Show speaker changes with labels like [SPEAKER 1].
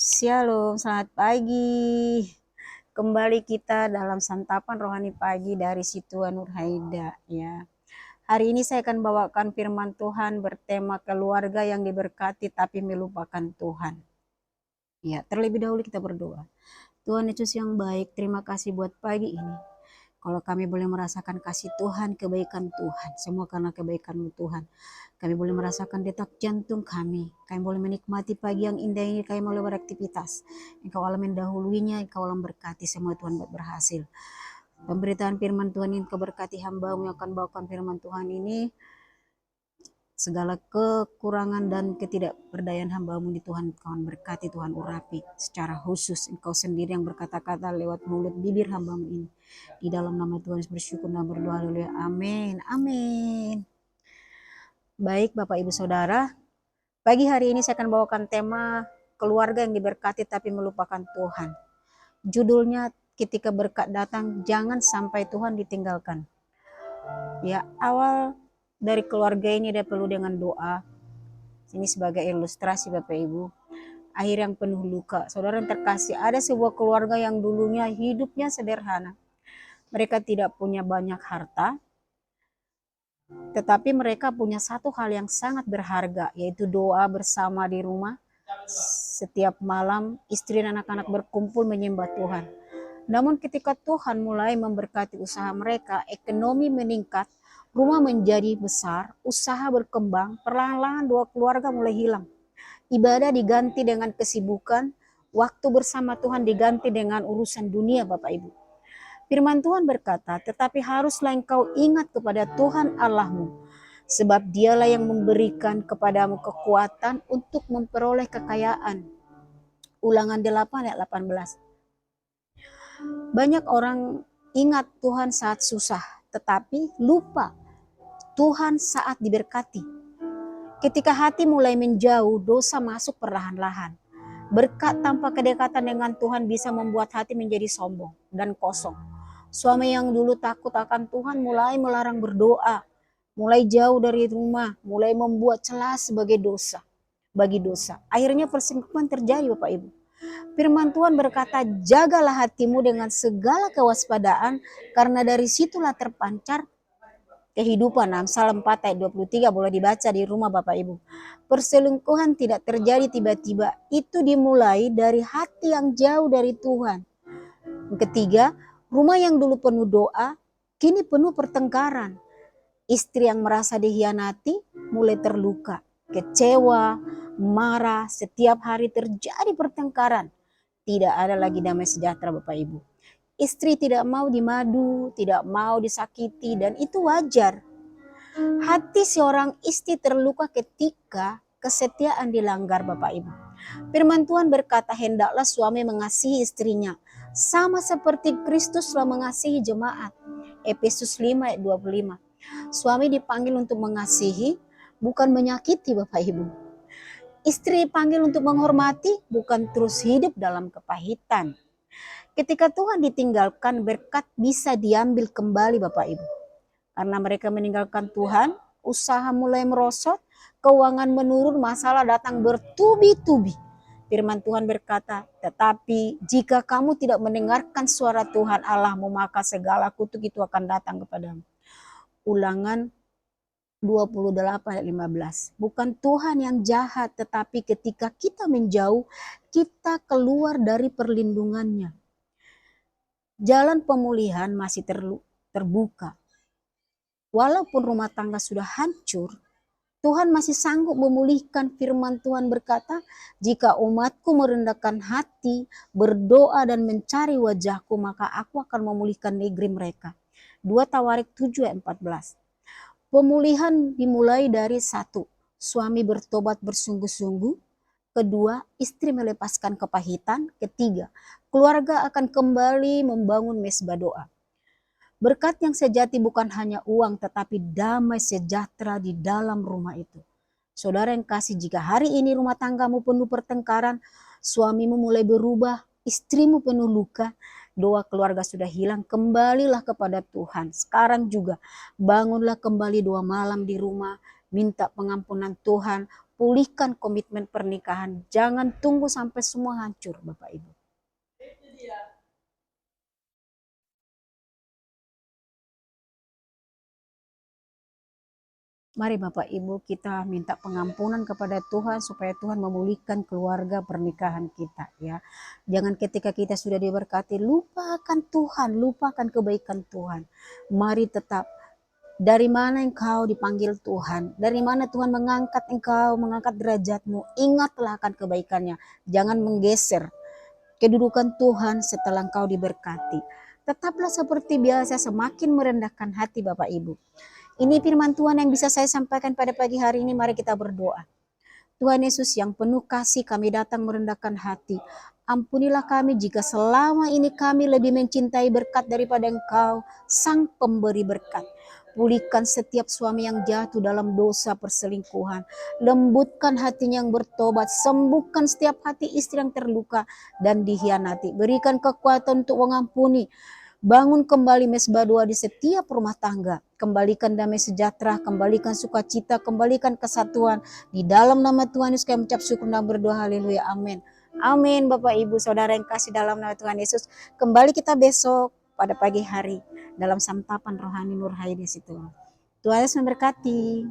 [SPEAKER 1] Shalom, selamat pagi. Kembali kita dalam santapan rohani pagi dari Situa Nurhaida ya. Hari ini saya akan bawakan firman Tuhan bertema keluarga yang diberkati tapi melupakan Tuhan. Ya, terlebih dahulu kita berdoa. Tuhan Yesus yang baik, terima kasih buat pagi ini. Kalau kami boleh merasakan kasih Tuhan, kebaikan Tuhan, semua karena kebaikan-Mu Tuhan. Kami boleh merasakan detak jantung kami. Kami boleh menikmati pagi yang indah ini, kami boleh beraktivitas. Engkau Allah mendahuluinya, Engkau Allah berkati semua Tuhan buat berhasil. Pemberitaan firman Tuhan ini Engkau berkati hamba-Mu yang akan bawakan firman Tuhan ini. Segala kekurangan dan ketidakberdayaan hamba-Mu di Tuhan, Tuhan berkati, Tuhan urapi secara khusus. Engkau sendiri yang berkata-kata lewat mulut bibir hamba-Mu ini. Di dalam nama Tuhan bersyukur dan berdoa, haleluya, amin, amin. Baik Bapak Ibu Saudara, pagi hari ini saya akan bawakan tema keluarga yang diberkati tapi melupakan Tuhan. Judulnya ketika berkat datang jangan sampai Tuhan ditinggalkan. Ya, awal dari keluarga ini dia perlu dengan doa. Ini sebagai ilustrasi Bapak Ibu. Akhir yang penuh luka. Saudara yang terkasih, ada sebuah keluarga yang dulunya hidupnya sederhana. Mereka tidak punya banyak harta, tetapi mereka punya satu hal yang sangat berharga, yaitu doa bersama di rumah. Setiap malam istri dan anak-anak berkumpul menyembah Tuhan. Namun ketika Tuhan mulai memberkati usaha mereka, ekonomi meningkat, rumah menjadi besar, usaha berkembang, perlahan-lahan dua keluarga mulai hilang. Ibadah diganti dengan kesibukan, waktu bersama Tuhan diganti dengan urusan dunia Bapak Ibu. Firman Tuhan berkata, tetapi haruslah engkau ingat kepada Tuhan Allahmu, sebab dialah yang memberikan kepadamu kekuatan untuk memperoleh kekayaan. Ulangan 8 ayat 18. Banyak orang ingat Tuhan saat susah, tetapi lupa Tuhan saat diberkati. Ketika hati mulai menjauh, dosa masuk perlahan-lahan. Berkat tanpa kedekatan dengan Tuhan bisa membuat hati menjadi sombong dan kosong. Suami yang dulu takut akan Tuhan mulai melarang berdoa, mulai jauh dari rumah, mulai membuat celah sebagai dosa, bagi dosa. Akhirnya perselingkuhan terjadi Bapak Ibu. Firman Tuhan berkata, jagalah hatimu dengan segala kewaspadaan, karena dari situlah terpancar kehidupan. Amsal 4 ayat 23 boleh dibaca di rumah Bapak Ibu. Perselingkuhan tidak terjadi tiba-tiba, itu dimulai dari hati yang jauh dari Tuhan. Yang ketiga, rumah yang dulu penuh doa, kini penuh pertengkaran. Istri yang merasa dihianati mulai terluka, kecewa, marah, setiap hari terjadi pertengkaran. Tidak ada lagi damai sejahtera Bapak Ibu. Istri tidak mau dimadu, tidak mau disakiti, dan itu wajar. Hati seorang istri terluka ketika kesetiaan dilanggar Bapak Ibu. Firman Tuhan berkata, hendaklah suami mengasihi istrinya, sama seperti Kristus telah mengasihi jemaat. Efesus 5 ayat 25. Suami dipanggil untuk mengasihi, bukan menyakiti Bapak Ibu. Istri dipanggil untuk menghormati, bukan terus hidup dalam kepahitan. Ketika Tuhan ditinggalkan, berkat bisa diambil kembali Bapak Ibu. Karena mereka meninggalkan Tuhan, usaha mulai merosot, keuangan menurun, masalah datang bertubi-tubi. Firman Tuhan berkata, tetapi jika kamu tidak mendengarkan suara Tuhan Allahmu, maka segala kutuk itu akan datang kepadamu. Ulangan 28 ayat 15. Bukan Tuhan yang jahat, tetapi ketika kita menjauh, kita keluar dari perlindungannya. Jalan pemulihan masih terbuka. Walaupun rumah tangga sudah hancur, Tuhan masih sanggup memulihkan. Firman Tuhan berkata, jika umatku merendahkan hati, berdoa dan mencari wajahku, maka aku akan memulihkan negeri mereka. 2 Tawarik 7 ayat 14. Pemulihan dimulai dari 1, suami bertobat bersungguh-sungguh. 2, istri melepaskan kepahitan. 3, keluarga akan kembali membangun mesbah doa. Berkat yang sejati bukan hanya uang, tetapi damai sejahtera di dalam rumah itu. Saudara yang kasih, jika hari ini rumah tanggamu penuh pertengkaran, suamimu mulai berubah, istrimu penuh luka, doa keluarga sudah hilang, kembalilah kepada Tuhan. Sekarang juga bangunlah kembali doa malam di rumah, minta pengampunan Tuhan, Pulihkan komitmen pernikahan. Jangan tunggu sampai semua hancur, Bapak Ibu. Mari Bapak Ibu kita minta pengampunan kepada Tuhan supaya Tuhan memulihkan keluarga pernikahan kita ya. Jangan ketika kita sudah diberkati lupakan Tuhan, lupakan kebaikan Tuhan. Mari tetap dari mana engkau dipanggil Tuhan, dari mana Tuhan mengangkat engkau, mengangkat derajatmu, ingatlah akan kebaikannya. Jangan menggeser kedudukan Tuhan setelah engkau diberkati. Tetaplah seperti biasa, semakin merendahkan hati Bapak Ibu. Ini firman Tuhan yang bisa saya sampaikan pada pagi hari ini. Mari kita berdoa. Tuhan Yesus yang penuh kasih, kami datang merendahkan hati. Ampunilah kami jika selama ini kami lebih mencintai berkat daripada Engkau, Sang Pemberi berkat. Pulihkan setiap suami yang jatuh dalam dosa perselingkuhan. Lembutkan hatinya yang bertobat. Sembuhkan setiap hati istri yang terluka dan dikhianati. Berikan kekuatan untuk mengampuni. Bangun kembali mesbah doa di setiap rumah tangga. Kembalikan damai sejahtera, kembalikan sukacita, kembalikan kesatuan. Di dalam nama Tuhan Yesus kami mengucap syukur dan berdoa. Haleluya. Amin. Amin Bapak Ibu Saudara yang kasih dalam nama Tuhan Yesus. Kembali kita besok pada pagi hari dalam santapan rohani Nur Haidis itu. Tuhan Yesus memberkati.